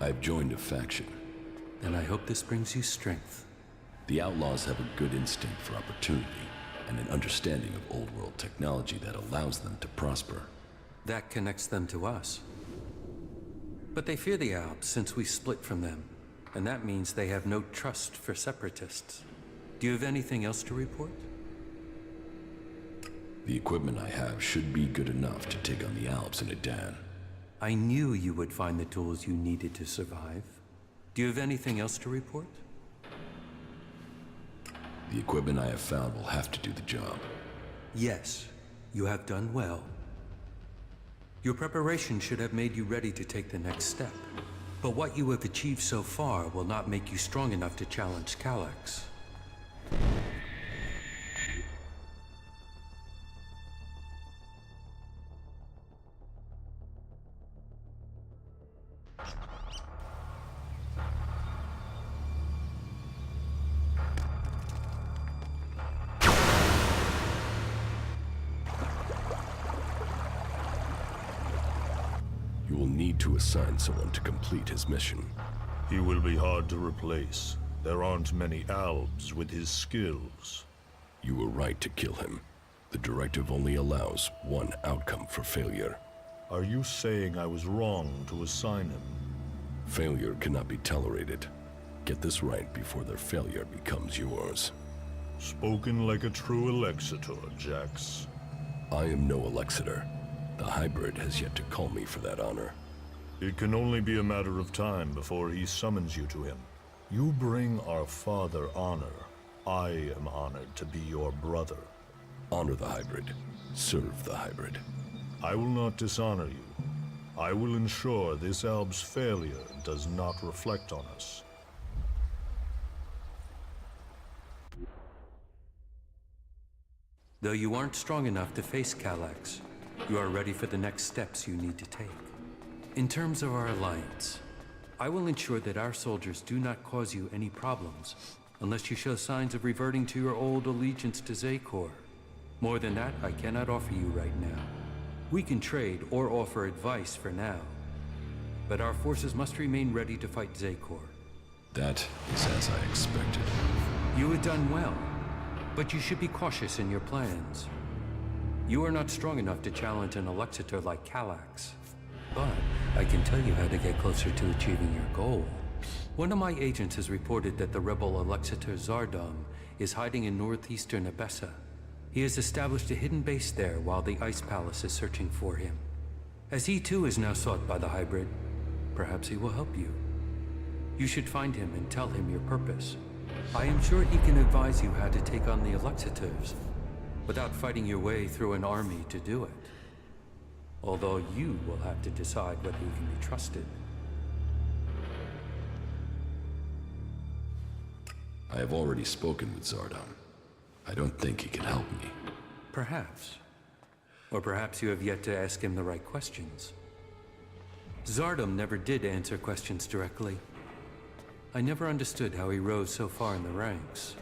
I've joined a faction. And I hope this brings you strength. The outlaws have a good instinct for opportunity and an understanding of old-world technology that allows them to prosper. That connects them to us. But they fear the Alps since we split from them, and that means they have no trust for separatists. Do you have anything else to report? The equipment I have should be good enough to take on the Alps in a dan. I knew you would find the tools you needed to survive. Do you have anything else to report? The equipment I have found will have to do the job. Yes, you have done well. Your preparation should have made you ready to take the next step. But what you have achieved so far will not make you strong enough to challenge CALEX. You will need to assign someone to complete his mission. He will be hard to replace. There aren't many Albs with his skills. You were right to kill him. The directive only allows one outcome for failure. Are you saying I was wrong to assign him? Failure cannot be tolerated. Get this right before their failure becomes yours. Spoken like a true Alexitor, Jax. I am no Alexitor. The hybrid has yet to call me for that honor. It can only be a matter of time before he summons you to him. You bring our father honor. I am honored to be your brother. Honor the hybrid. Serve the hybrid. I will not dishonor you. I will ensure this Alb's failure does not reflect on us. Though you aren't strong enough to face CALEX, you are ready for the next steps you need to take. In terms of our alliance, I will ensure that our soldiers do not cause you any problems unless you show signs of reverting to your old allegiance to Zekor. More than that, I cannot offer you right now. We can trade or offer advice for now, but our forces must remain ready to fight Zekor. That is as I expected. You have done well, but you should be cautious in your plans. You are not strong enough to challenge an Alexitor like CALEX, but I can tell you how to get closer to achieving your goal. One of my agents has reported that the rebel Alexitor Zardom is hiding in northeastern Abessa. He has established a hidden base there while the Ice Palace is searching for him. As he too is now sought by the hybrid, perhaps he will help you. You should find him and tell him your purpose. I am sure he can advise you how to take on the Alexitors without fighting your way through an army to do it. Although you will have to decide whether he can be trusted. I have already spoken with Zardom. I don't think he can help me. Perhaps. Or perhaps you have yet to ask him the right questions. Zardom never did answer questions directly. I never understood how he rose so far in the ranks.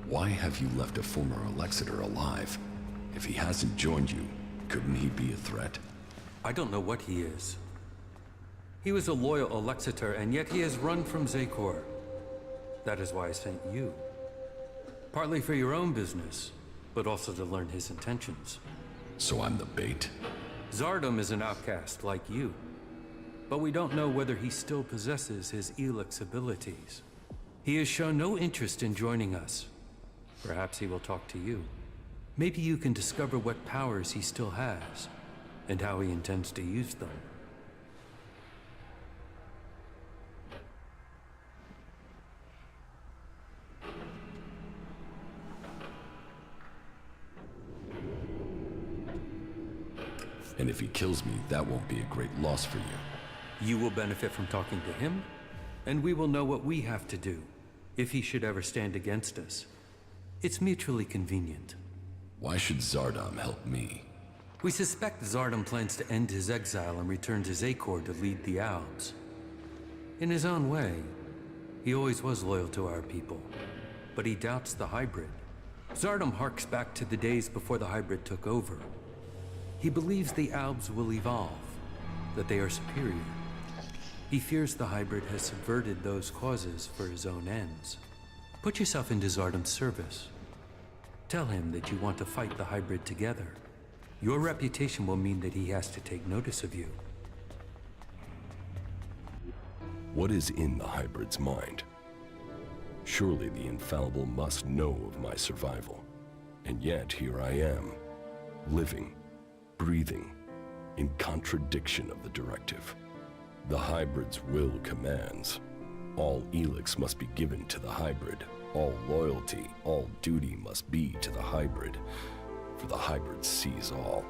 Why have you left a former Alexitor alive? If he hasn't joined you, couldn't he be a threat? I don't know what he is. He was a loyal Alexitor, and yet he has run from Zekor. That is why I sent you. Partly for your own business, but also to learn his intentions. So I'm the bait? Zardom is an outcast like you, but we don't know whether he still possesses his ELEX abilities. He has shown no interest in joining us. Perhaps he will talk to you. Maybe you can discover what powers he still has, and how he intends to use them. And if he kills me, that won't be a great loss for you. You will benefit from talking to him, and we will know what we have to do, if he should ever stand against us. It's mutually convenient. Why should Zardom help me? We suspect Zardom plans to end his exile and return to Zekor to lead the Alps. In his own way, he always was loyal to our people, but he doubts the hybrid. Zardom harks back to the days before the hybrid took over. He believes the Alps will evolve, that they are superior. He fears the hybrid has subverted those causes for his own ends. Put yourself into Zardum's service. Tell him that you want to fight the hybrid together. Your reputation will mean that he has to take notice of you. What is in the hybrid's mind? Surely the infallible must know of my survival. And yet here I am, living, breathing, in contradiction of the directive. The hybrid's will commands. All ELEX must be given to the hybrid. All loyalty, all duty must be to the hybrid. For the hybrid sees all.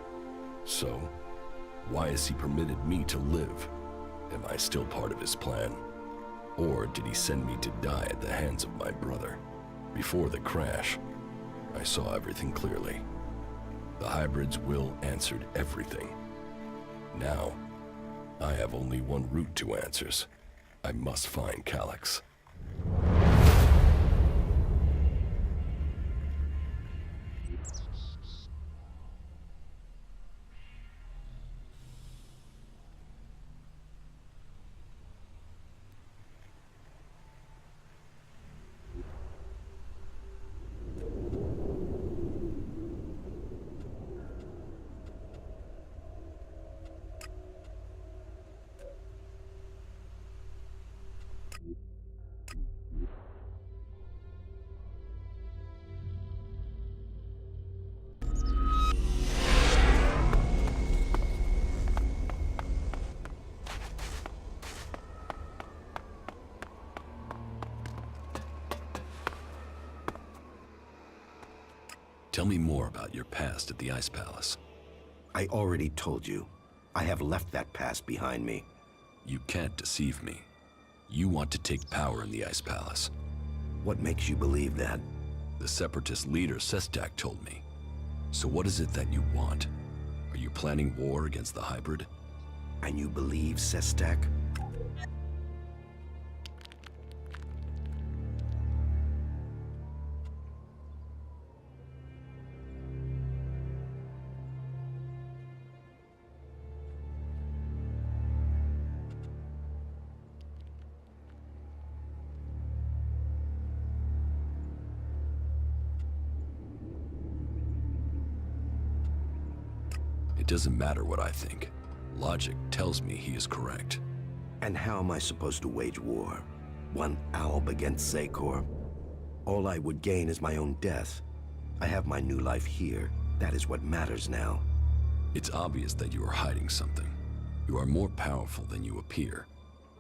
So, why has he permitted me to live? Am I still part of his plan? Or did he send me to die at the hands of my brother? Before the crash, I saw everything clearly. The hybrid's will answered everything. Now, I have only one route to answers. I must find Calyx. Tell me more about your past at the Ice Palace. I already told you. I have left that past behind me. You can't deceive me. You want to take power in the Ice Palace. What makes you believe that? The Separatist leader, Sestak, told me. So what is it that you want? Are you planning war against the hybrid? And you believe Sestak? It doesn't matter what I think. Logic tells me he is correct. And how am I supposed to wage war? One alb against Zekor? All I would gain is my own death. I have my new life here. That is what matters now. It's obvious that you are hiding something. You are more powerful than you appear.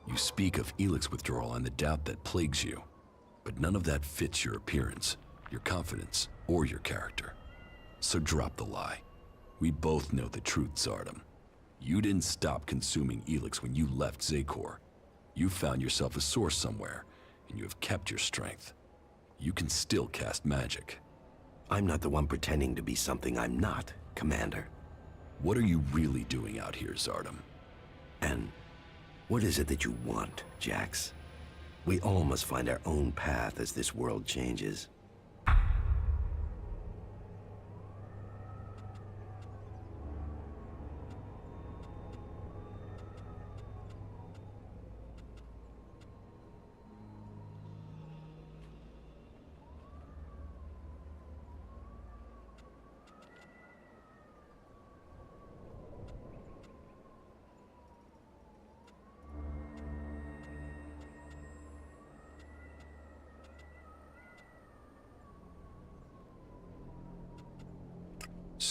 You speak of ELEX withdrawal and the doubt that plagues you. But none of that fits your appearance, your confidence, or your character. So drop the lie. We both know the truth, Zardum. You didn't stop consuming ELEX when you left Zekor. You found yourself a source somewhere, and you have kept your strength. You can still cast magic. I'm not the one pretending to be something I'm not, Commander. What are you really doing out here, Zardum? And what is it that you want, Jax? We all must find our own path as this world changes.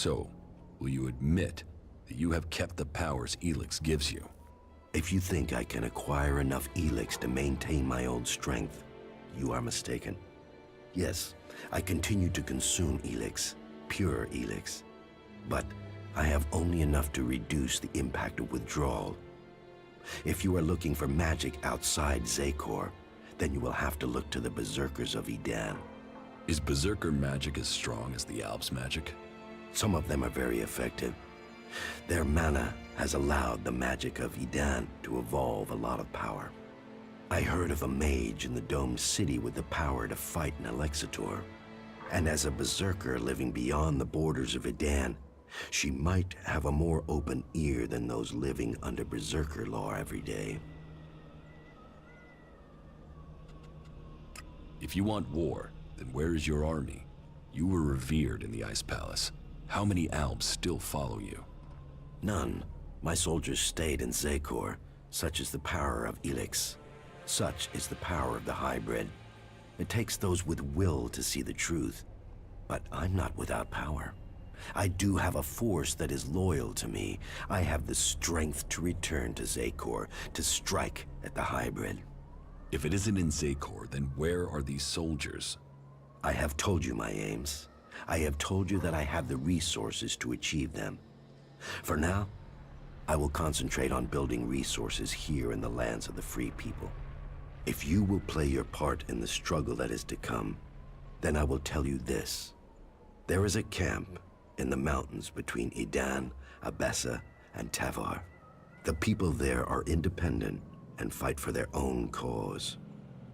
So, will you admit that you have kept the powers ELEX gives you? If you think I can acquire enough ELEX to maintain my own strength, you are mistaken. Yes, I continue to consume ELEX, pure ELEX. But I have only enough to reduce the impact of withdrawal. If you are looking for magic outside Zekor, then you will have to look to the Berserkers of Edan. Is Berserker magic as strong as the Alb's magic? Some of them are very effective. Their mana has allowed the magic of Edan to evolve a lot of power. I heard of a mage in the domed city with the power to fight an Alexitor. And as a berserker living beyond the borders of Edan, she might have a more open ear than those living under berserker law every day. If you want war, then where is your army? You were revered in the Ice Palace. How many Albs still follow you? None. My soldiers stayed in Zekor. Such is the power of ELEX. Such is the power of the hybrid. It takes those with will to see the truth. But I'm not without power. I do have a force that is loyal to me. I have the strength to return to Zekor, to strike at the hybrid. If it isn't in Zekor, then where are these soldiers? I have told you my aims. I have told you that I have the resources to achieve them. For now, I will concentrate on building resources here in the lands of the free people. If you will play your part in the struggle that is to come, then I will tell you this. There is a camp in the mountains between Idan, Abessa, and Tavar. The people there are independent and fight for their own cause.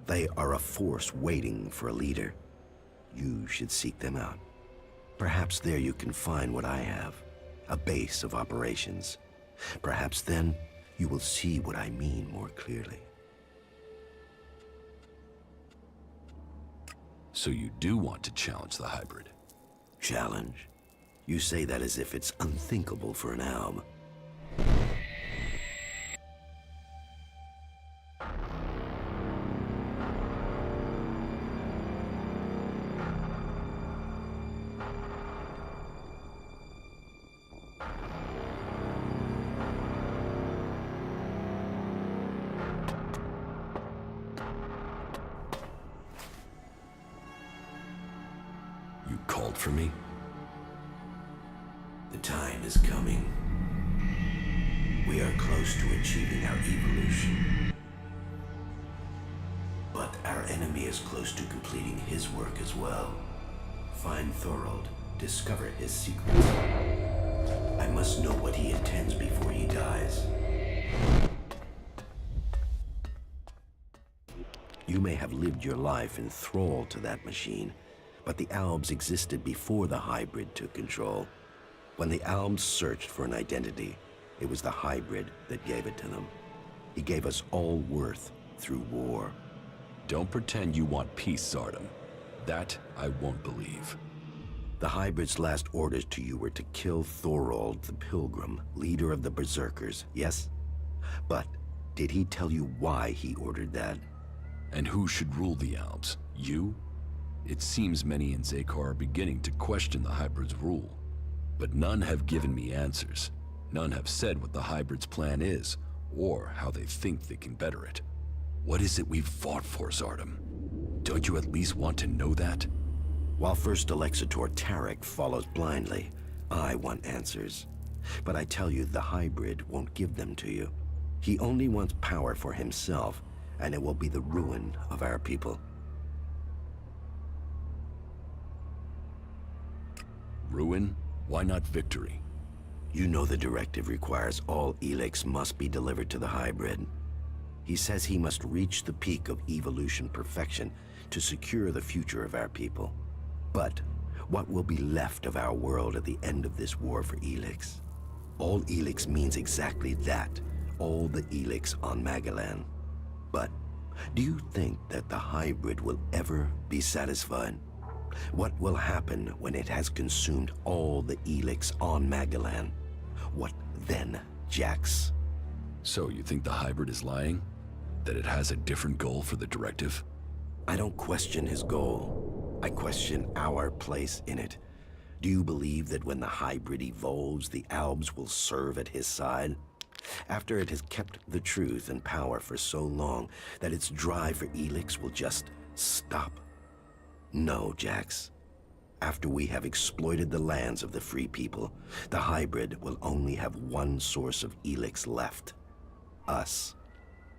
They are a force waiting for a leader. You should seek them out. Perhaps there you can find what I have, a base of operations. Perhaps then you will see what I mean more clearly. So you do want to challenge the hybrid? Challenge? You say that as if it's unthinkable for an Alb. You called for me? The time is coming. We are close to achieving our evolution. But our enemy is close to completing his work as well. Find Thorold, discover his secrets. I must know what he intends before he dies. You may have lived your life in thrall to that machine, but the Albs existed before the hybrid took control. When the Albs searched for an identity, it was the hybrid that gave it to them. He gave us all worth through war. Don't pretend you want peace, Zardom. That I won't believe. The hybrid's last orders to you were to kill Thorold the Pilgrim, leader of the Berserkers, yes? But did he tell you why he ordered that? And who should rule the Albs? You? It seems many in Zekor are beginning to question the hybrid's rule. But none have given me answers. None have said what the hybrid's plan is, or how they think they can better it. What is it we've fought for, Zardom? Don't you at least want to know that? While First Alexitor Tarek follows blindly, I want answers. But I tell you, the hybrid won't give them to you. He only wants power for himself, and it will be the ruin of our people. Ruin? Why not victory? You know the directive requires all ELEX must be delivered to the hybrid. He says he must reach the peak of evolution perfection to secure the future of our people. But what will be left of our world at the end of this war for ELEX? All ELEX means exactly that, all the ELEX on Magalan. But do you think that the hybrid will ever be satisfied? What will happen when it has consumed all the ELEX on Magalan? What then, Jax? So you think the hybrid is lying? That it has a different goal for the directive? I don't question his goal. I question our place in it. Do you believe that when the hybrid evolves, the Albs will serve at his side? After it has kept the truth and power for so long that its drive for ELEX will just stop? No, Jax. After we have exploited the lands of the free people, the hybrid will only have one source of ELEX left. Us.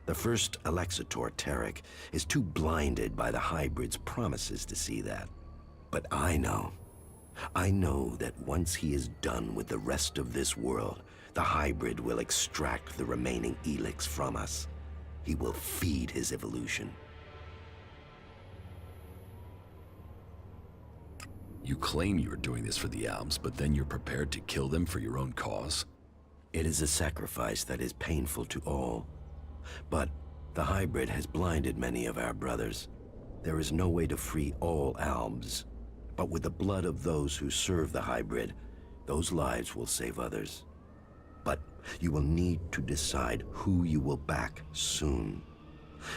The first Alexitor Tarek is too blinded by the hybrid's promises to see that. But I know that once he is done with the rest of this world, the hybrid will extract the remaining ELEX from us. He will feed his evolution. You claim you are doing this for the Albs, but then you're prepared to kill them for your own cause? It is a sacrifice that is painful to all. But the hybrid has blinded many of our brothers. There is no way to free all Albs, but with the blood of those who serve the hybrid, those lives will save others. But you will need to decide who you will back soon.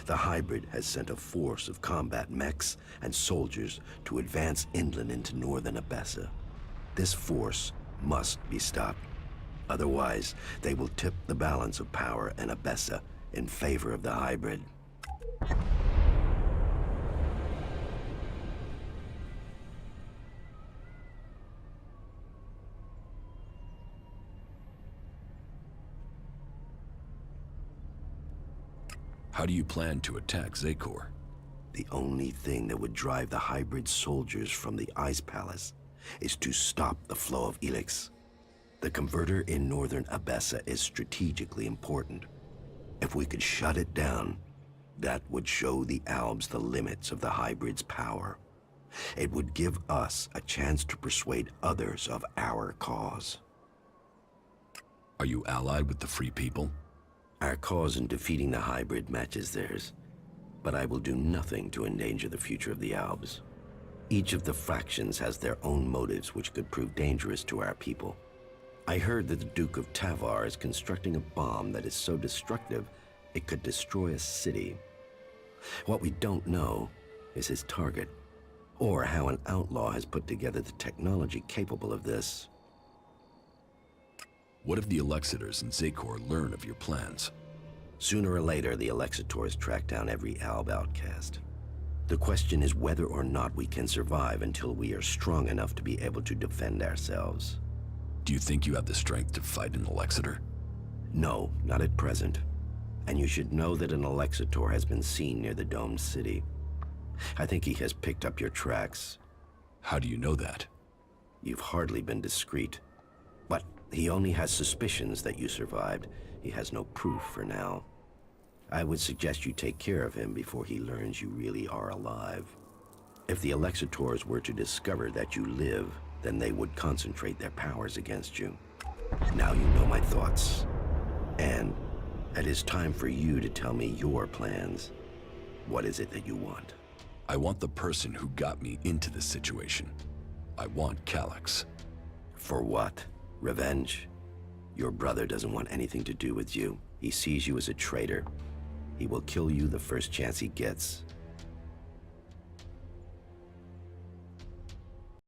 The hybrid has sent a force of combat mechs and soldiers to advance inland into northern Abessa. This force must be stopped. Otherwise, they will tip the balance of power in Abessa in favor of the hybrid. How do you plan to attack Zakor? The only thing that would drive the hybrid soldiers from the Ice Palace is to stop the flow of ELEX. The converter in northern Abessa is strategically important. If we could shut it down, that would show the Albs the limits of the hybrid's power. It would give us a chance to persuade others of our cause. Are you allied with the Free People? Our cause in defeating the hybrid matches theirs, but I will do nothing to endanger the future of the Albs. Each of the factions has their own motives which could prove dangerous to our people. I heard that the Duke of Tavar is constructing a bomb that is so destructive it could destroy a city. What we don't know is his target, or how an outlaw has put together the technology capable of this. What if the Alexiters and Zakor learn of your plans? Sooner or later, the Alexitors track down every Alb outcast. The question is whether or not we can survive until we are strong enough to be able to defend ourselves. Do you think you have the strength to fight an Alexiter? No, not at present. And you should know that an Alexitor has been seen near the domed city. I think he has picked up your tracks. How do you know that? You've hardly been discreet. But he only has suspicions that you survived. He has no proof for now. I would suggest you take care of him before he learns you really are alive. If the Alexitors were to discover that you live, then they would concentrate their powers against you. Now you know my thoughts. And it is time for you to tell me your plans. What is it that you want? I want the person who got me into this situation. I want Calyx. For what? Revenge? Your brother doesn't want anything to do with you. He sees you as a traitor. He will kill you the first chance he gets.